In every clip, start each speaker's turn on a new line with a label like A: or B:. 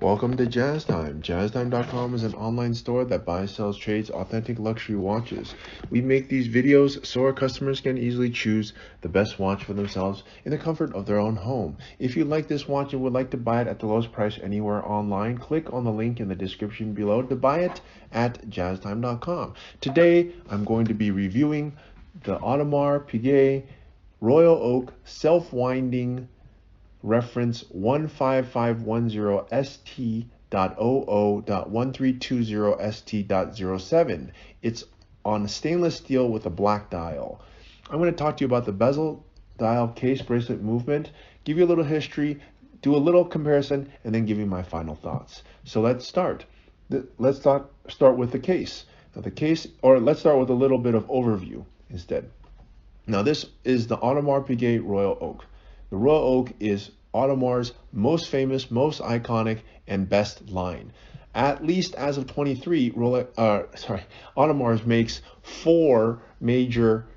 A: Welcome to Jazz Time. JazzTime.com is an online store that buys, sells, trades authentic luxury watches. We make these videos so our customers can easily choose the best watch for themselves in the comfort of their own home. If you like this watch and would like to buy it at the lowest price anywhere online, click on the link in the description below to buy it at JazzTime.com. Today, I'm going to be reviewing the Audemars Piguet Royal Oak self-winding reference 15510ST.OO.1320ST.07. It's on stainless steel with a black dial. I'm going to talk to you about the bezel, dial, case, bracelet movement, give you a little history, do a little comparison, and then give you my final thoughts. So let's start. Let's start with the case. Now let's start with a little bit of overview instead. Now this is the Audemars Piguet Royal Oak. The Royal Oak is Audemars' most famous, most iconic, and best line. At least as of 23, Audemars makes four major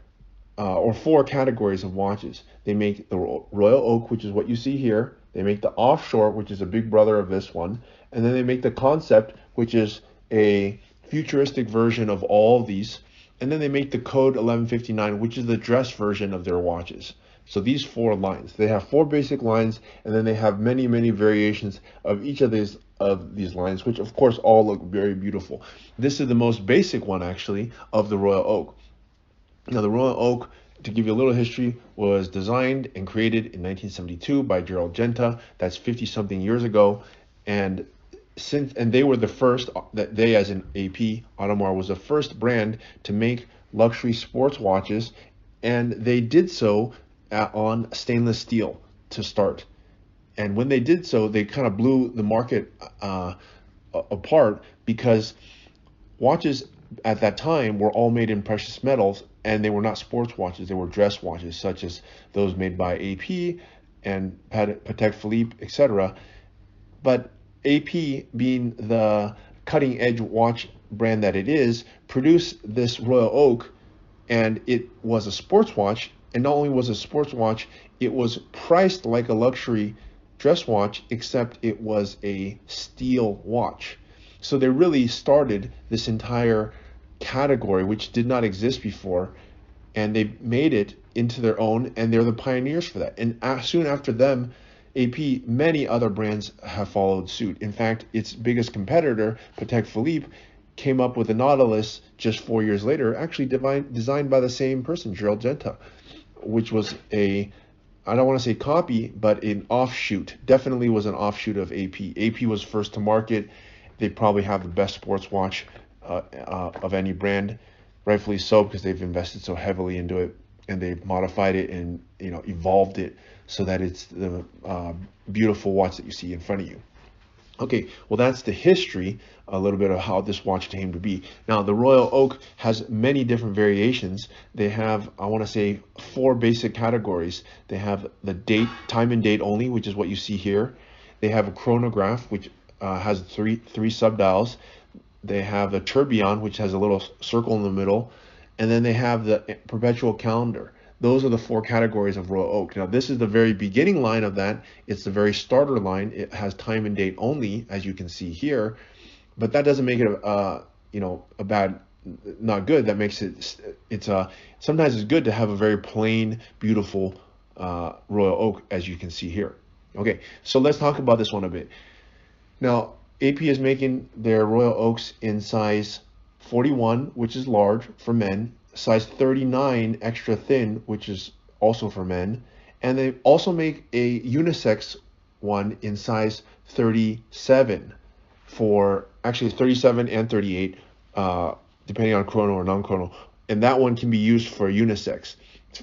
A: or four categories of watches. They make the Royal Oak, which is what you see here. They make the Offshore, which is a big brother of this one. And then they make the Concept, which is a futuristic version of all of these. And then they make the Code 1159, which is the dress version of their watches. So these four lines, they have four basic lines, and then they have many, many variations of each of these lines, which of course all look very beautiful. This is the most basic one actually of the Royal Oak. Now the Royal Oak, to give you a little history, was designed and created in 1972 by Gerald Genta. That's 50 something years ago, and they were the first, that they as an AP, Audemars was the first brand to make luxury sports watches, and they did so on stainless steel to start. And when they did so, they kind of blew the market apart, because watches at that time were all made in precious metals, and they were not sports watches, they were dress watches, such as those made by AP and Patek Philippe, etc. But AP, being the cutting edge watch brand that it is, produced this Royal Oak, and it was a sports watch. And not only was it a sports watch, it was priced like a luxury dress watch, except it was a steel watch. So they really started this entire category, which did not exist before, and they made it into their own, and they're the pioneers for that. And soon after them, AP, many other brands have followed suit. In fact, its biggest competitor, Patek Philippe, came up with the Nautilus just 4 years later, actually designed by the same person, Gerald Genta, which was I don't want to say copy, but an offshoot. Definitely was an offshoot of AP. AP was first to market. They probably have the best sports watch of any brand, rightfully so, because they've invested so heavily into it, and they've modified it and evolved it so that it's the beautiful watch that you see in front of you. Okay, well, that's the history, a little bit of how this watch came to be. Now, the Royal Oak has many different variations. They have, I want to say, four basic categories. They have the date, time and date only, which is what you see here. They have a chronograph, which has three subdials. They have a tourbillon, which has a little circle in the middle. And then they have the perpetual calendar. Those are the four categories of Royal Oak. Now, this is the very beginning line of that. It's the very starter line. It has time and date only, as you can see here, but that doesn't make it a bad, not good. That makes it sometimes it's good to have a very plain, beautiful Royal Oak, as you can see here. Okay, so let's talk about this one a bit. Now, AP is making their Royal Oaks in size 41, which is large for men, size 39 extra thin, which is also for men, and they also make a unisex one in size 37 for, actually 37 and 38, depending on chrono or non-chrono, and that one can be used for unisex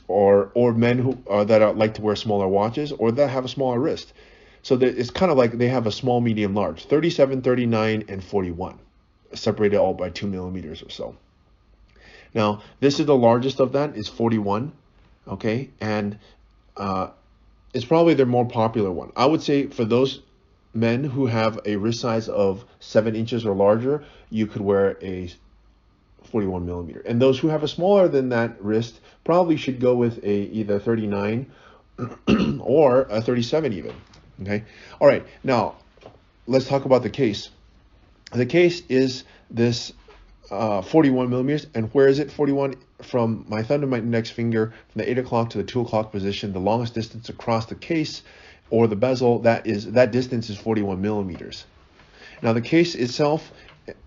A: or men who that like to wear smaller watches or that have a smaller wrist. So it's kind of like they have a small, medium, large, 37, 39, and 41, separated all by 2 millimeters or so. Now, this is the largest of that, is 41, okay? And it's probably their more popular one. I would say for those men who have a wrist size of 7 inches or larger, you could wear a 41 millimeter. And those who have a smaller than that wrist probably should go with either 39 or a 37 even, okay? All right, now, let's talk about the case. The case is this 41 millimeters, and where is it? 41 from my thumb to my index finger, from the 8 o'clock to the 2 o'clock position. The longest distance across the case or the bezel, that distance is 41 millimeters. Now the case itself,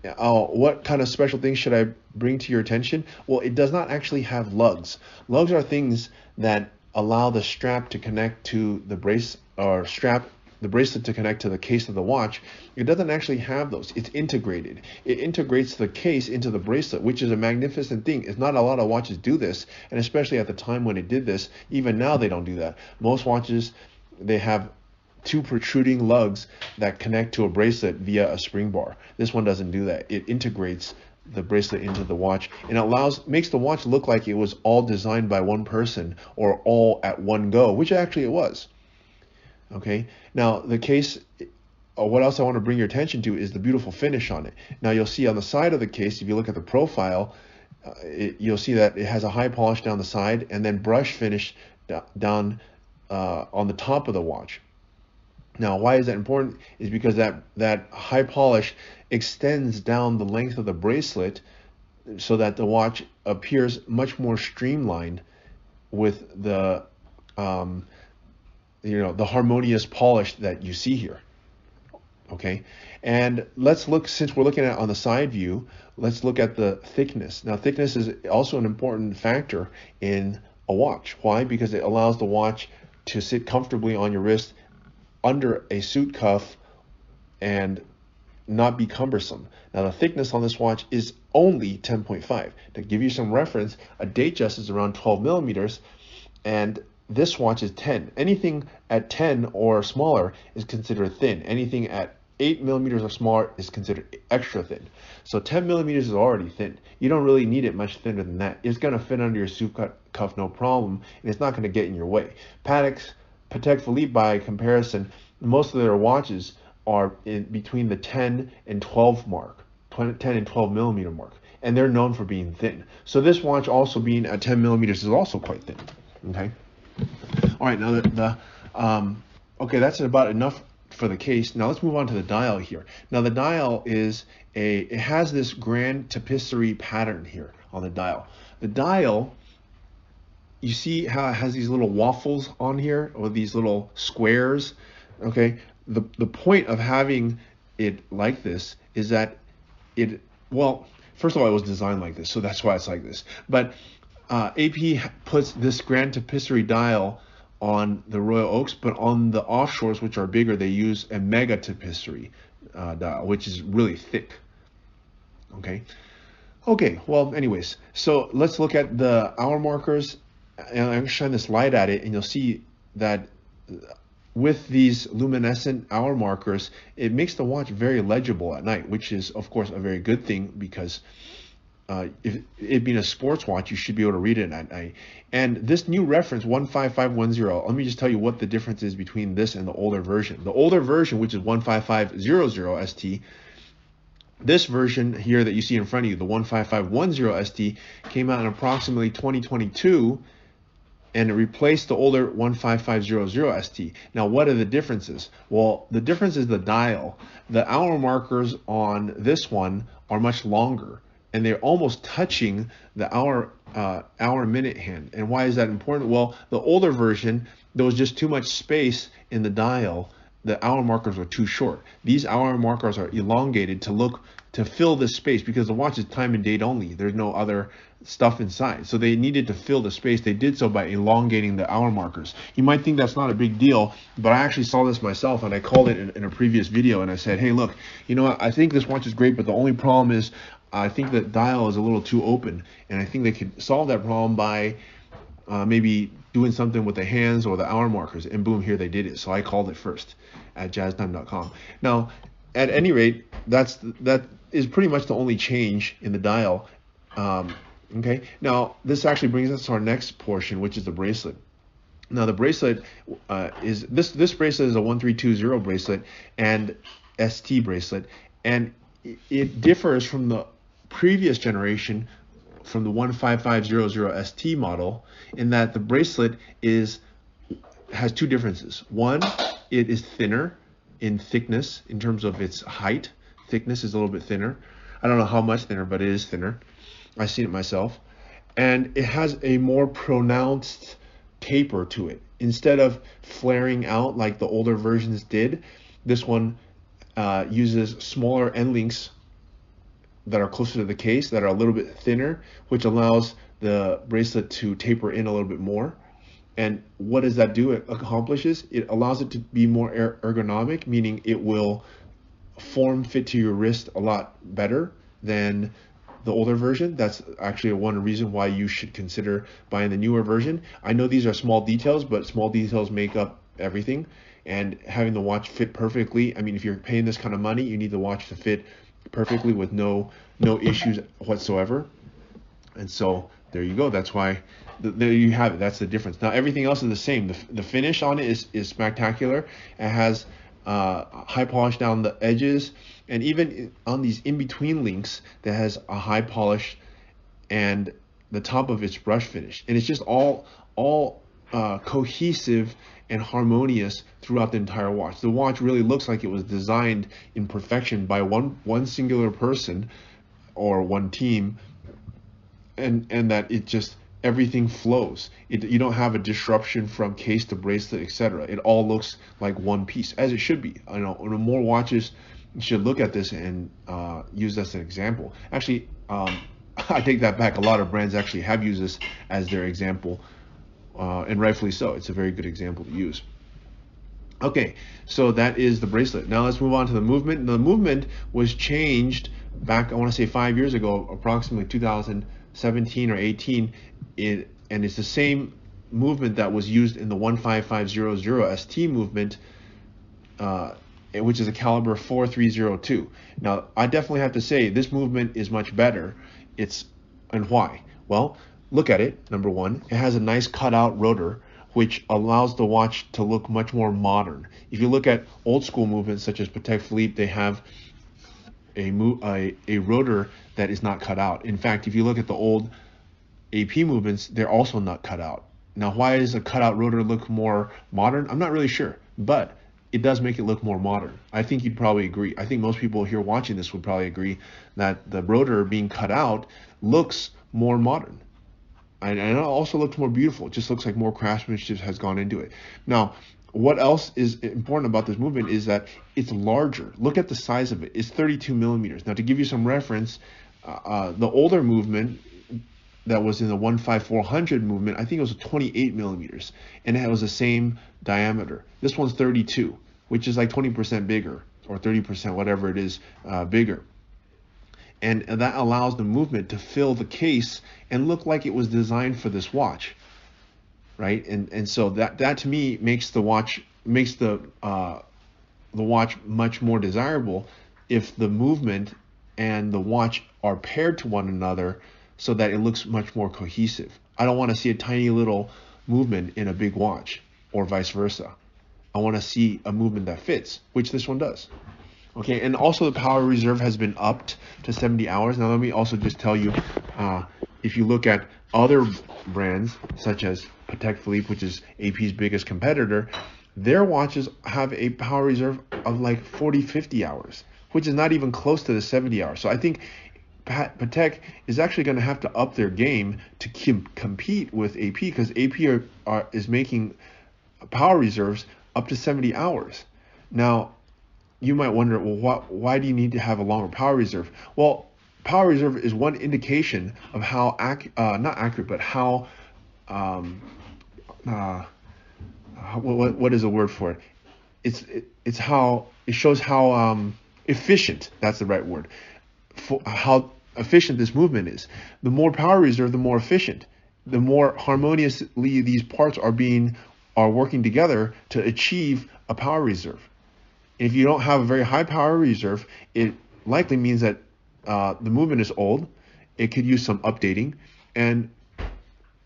A: what kind of special things should I bring to your attention? Well, it does not actually have lugs. Lugs are things that allow the strap to connect to the the bracelet to connect to the case of the watch. It doesn't actually have those. It's integrated. It integrates the case into the bracelet, which is a magnificent thing. It's not a lot of watches do this, and especially at the time when it did this, even now they don't do that. Most watches, they have two protruding lugs that connect to a bracelet via a spring bar. This one doesn't do that. It integrates the bracelet into the watch, and makes the watch look like it was all designed by one person or all at one go, which actually it was. Okay, now the case, what else I want to bring your attention to is the beautiful finish on it. Now you'll see on the side of the case, if you look at the profile, you'll see that it has a high polish down the side and then brush finish down on the top of the watch. Now, why is that important? Is because that high polish extends down the length of the bracelet so that the watch appears much more streamlined with the the harmonious polish that you see here. Okay, and let's look, since we're looking at on the side view, let's look at the thickness. Now, thickness is also an important factor in a watch. Why? Because it allows the watch to sit comfortably on your wrist under a suit cuff and not be cumbersome. Now, the thickness on this watch is only 10.5. To give you some reference, a Datejust is around 12 millimeters, and this watch is 10. Anything at 10 or smaller is considered thin. Anything at 8 millimeters or smaller is considered extra thin. So 10 millimeters is already thin. You don't really need it much thinner than that. It's going to fit under your suit cuff no problem, and it's not going to get in your way. Patek Philippe, by comparison, most of their watches are in between the 10 and 12 mark, 10 and 12 millimeter mark, and they're known for being thin. So this watch also being at 10 millimeters is also quite thin. Okay. All right. Now okay, that's about enough for the case. Now let's move on to the dial here. Now the dial it has this grand tapisserie pattern here on the dial. The dial, you see how it has these little waffles on here, or these little squares. Okay, the point of having it like this is that well, first of all, it was designed like this, so that's why it's like this. But AP puts this grand tapisserie dial on the Royal Oaks, but on the offshores, which are bigger, they use a mega tapisserie dial, which is really thick. Okay, well, anyways, so let's look at the hour markers, and I'm going to shine this light at it, and you'll see that with these luminescent hour markers, it makes the watch very legible at night, which is, of course, a very good thing, because if it being a sports watch, you should be able to read it at night. And this new reference, 15510, let me just tell you what the difference is between this and the older version. The older version, which is 15500ST, this version here that you see in front of you, the 15510ST, came out in approximately 2022, and it replaced the older 15500ST. Now, what are the differences? Well, the difference is the dial. The hour markers on this one are much longer, and they're almost touching the hour minute hand. And why is that important? Well, the older version, there was just too much space in the dial. The hour markers were too short. These hour markers are elongated to fill this space, because the watch is time and date only. There's no other stuff inside. So they needed to fill the space. They did so by elongating the hour markers. You might think that's not a big deal, but I actually saw this myself, and I called it in a previous video, and I said, hey, look, you know what? I think this watch is great, but the only problem is I think the dial is a little too open, and I think they could solve that problem by maybe doing something with the hands or the hour markers, and boom, here they did it. So I called it first at jazztime.com. Now, at any rate, that is pretty much the only change in the dial. Okay, now this actually brings us to our next portion, which is the bracelet. Now the bracelet is this bracelet is a 1320 bracelet and ST bracelet, and it differs from the previous generation, from the 15500 ST model, in that the bracelet has two differences. One, it is thinner. in thickness, in terms of its height. Thickness is a little bit thinner. I don't know how much thinner, but it is thinner. I've seen it myself. And it has a more pronounced taper to it. Instead of flaring out like the older versions did, this one uses smaller end links that are closer to the case, that are a little bit thinner, which allows the bracelet to taper in a little bit more. And what does that do? It accomplishes, it allows it to be more ergonomic, meaning it will form fit to your wrist a lot better than the older version. That's actually one reason why you should consider buying the newer version. I know these are small details, but small details make up everything. And having the watch fit perfectly, I mean, if you're paying this kind of money, you need the watch to fit perfectly with no issues whatsoever. And so there you go. That's why there you have it. That's the difference. Now everything else is the same. The finish on it is spectacular. It has high polish down the edges, and even on these in-between links that has a high polish, and the top of its brush finish, and it's just all cohesive and harmonious throughout the entire watch. The watch really looks like it was designed in perfection by one singular person or one team, and that it just, everything flows. You don't have a disruption from case to bracelet, etc. It all looks like one piece, as it should be. I know more watches should look at this and use this as an example. Actually, I take that back. A lot of brands actually have used this as their example, and rightfully so. It's a very good example to use. Okay, so that is the bracelet. Now let's move on to the movement. The movement was changed back, I want to say 5 years ago, approximately 2017 or 18. And it's the same movement that was used in the 15500ST movement, which is a caliber 4302. Now, I definitely have to say this movement is much better. And why? Well, look at it. Number one, it has a nice cutout rotor, which allows the watch to look much more modern. If you look at old school movements such as Patek Philippe, they have a rotor that is not cut out. In fact, if you look at the old AP movements, they're also not cut out. Now, why does a cutout rotor look more modern? I'm not really sure, but it does make it look more modern. I think you'd probably agree. I think most people here watching this would probably agree that the rotor being cut out looks more modern. And it also looks more beautiful. It just looks like more craftsmanship has gone into it. Now, what else is important about this movement is that it's larger. Look at the size of it. It's 32 millimeters. Now, to give you some reference, the older movement that was in the 15400 movement, I think it was 28 millimeters, and it was the same diameter. This one's 32, which is like 20% bigger, or 30%, whatever it is, bigger. And that allows the movement to fill the case and look like it was designed for this watch, right? And so that to me makes the watch much more desirable if the movement and the watch are paired to one another, so that it looks much more cohesive. I don't want to see a tiny little movement in a big watch, or vice versa. I want to see a movement that fits, which this one does. Okay, and also the power reserve has been upped to 70 hours. Now let me also just tell you, if you look at other brands such as Patek Philippe, which is AP's biggest competitor, their watches have a power reserve of like 40-50 hours, which is not even close to the 70 hours. So I think Patek is actually going to have to up their game to compete with AP, because AP is making power reserves up to 70 hours. Now, you might wonder, well, why do you need to have a longer power reserve? Well, power reserve is one indication of how not accurate, but how what is the word for it? It's how it shows how efficient. That's the right word. For how efficient this movement is. The more power reserve, the more efficient. The more harmoniously these parts are working together to achieve a power reserve. If you don't have a very high power reserve, it likely means that the movement is old. It could use some updating, and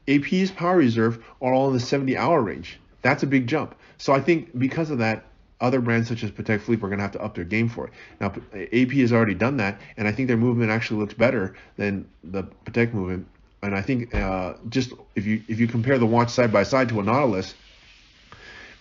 A: AP's power reserve are all in the 70-hour range. That's a big jump. So I think because of that, other brands such as Patek Philippe are going to have to up their game for it. Now, AP has already done that, and I think their movement actually looks better than the Patek movement. And I think just if you compare the watch side by side to a Nautilus,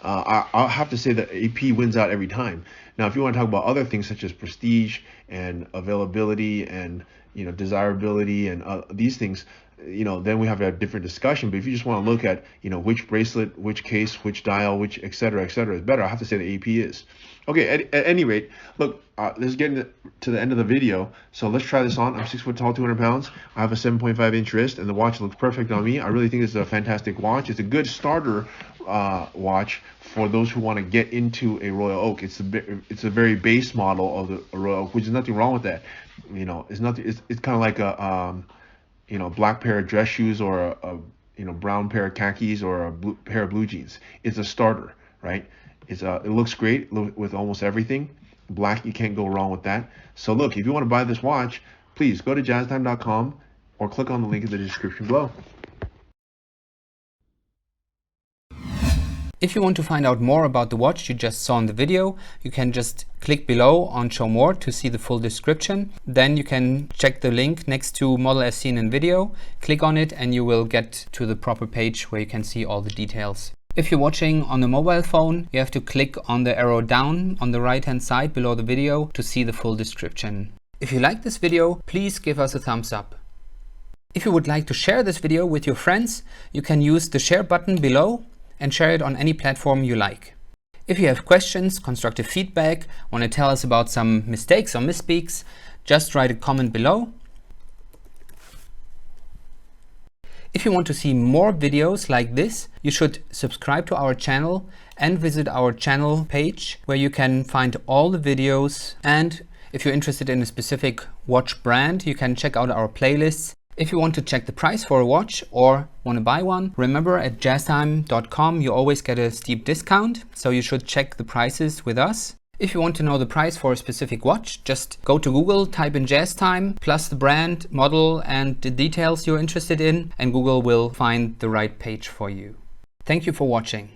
A: I'll have to say that AP wins out every time. Now, if you want to talk about other things such as prestige and availability and desirability and these things, then we have a different discussion. But if you just want to look at which bracelet, which case, which dial, which et cetera is better, I have to say the AP is. Okay, at any rate, look, this is getting to the end of the video, so let's try this on. I'm 6 foot tall, 200 pounds. I have a 7.5 inch wrist, and the watch looks perfect on me. I really think it's a fantastic watch. It's a good starter watch for those who want to get into a Royal Oak. It's a very base model of the Royal Oak, which is nothing wrong with that. It's nothing. It's kind of like a black pair of dress shoes or a brown pair of khakis or a pair of blue jeans. It's a starter, right? It looks great with almost everything. Black, you can't go wrong with that. So look, if you want to buy this watch, please go to jazztime.com or click on the link in the description below.
B: If you want to find out more about the watch you just saw in the video, you can just click below on Show More to see the full description. Then you can check the link next to model as seen in video, click on it, and you will get to the proper page where you can see all the details. If you're watching on a mobile phone, you have to click on the arrow down on the right hand side below the video to see the full description. If you like this video, please give us a thumbs up. If you would like to share this video with your friends, you can use the share button below and share it on any platform you like. If you have questions, constructive feedback, want to tell us about some mistakes or misspeaks, just write a comment below. If you want to see more videos like this, you should subscribe to our channel and visit our channel page where you can find all the videos. And if you're interested in a specific watch brand, you can check out our playlists. If you want to check the price for a watch or want to buy one, remember at jazztime.com you always get a steep discount, so you should check the prices with us. If you want to know the price for a specific watch, just go to Google, type in JazzTime, plus the brand, model and the details you're interested in, and Google will find the right page for you. Thank you for watching.